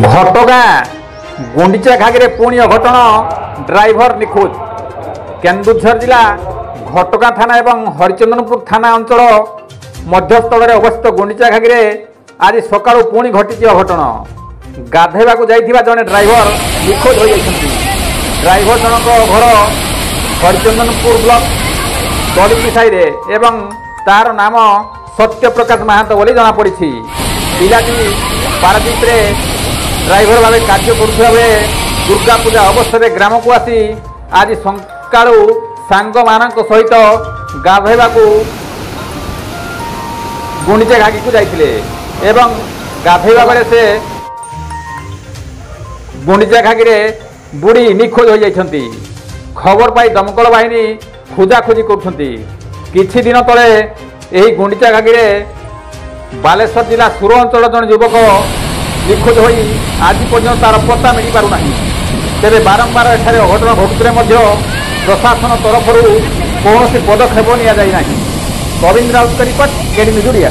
घटगाँ गुंडीचा घागी पुणी अघटन ड्राइवर निखोज। केन्दुझर जिला घटगाँ थाना एवं हरिचंदनपुर थाना अंचल मध्यस्थल अवस्थित गुंडीचा घागी आज सका पुणी घटी अघटन। गाधेवा जाइथिबा जने ड्राइवर निखोज हो जाइछन्ति। ड्राइवर जनक घर हरिचंदनपुर ब्लॉक दड़ीकी साई एवं तार नाम सत्यप्रकाश महांत बोली जना पड़ी। पिलाटी पारादीप ड्राइवर भाव कार्य करुवा बेले दुर्गा पूजा अवसर ग्राम को आसी आज सका सांग मान सहित गाधेवा गुंडीचा घागी को जाइथिले एवं गाधेवा बेले से गुंडीचा घागी बुड़ी निखोज हो जाइछन्ति। खबर पाई दमकल बाहिनी खोजाखोजी करुछन्ति। किछि दिन तले एही गुंडीचा घागी बालेश्वर जिला सुर अंचल जन युवक निखोज हो आज पर्यंत तार पत्ता मिल पारना। तेरे बारंबार एठारे अघटन घटुले प्रशासन तरफ कौन पदक्षेप नि। Kavindra Raut report, KD news Odia.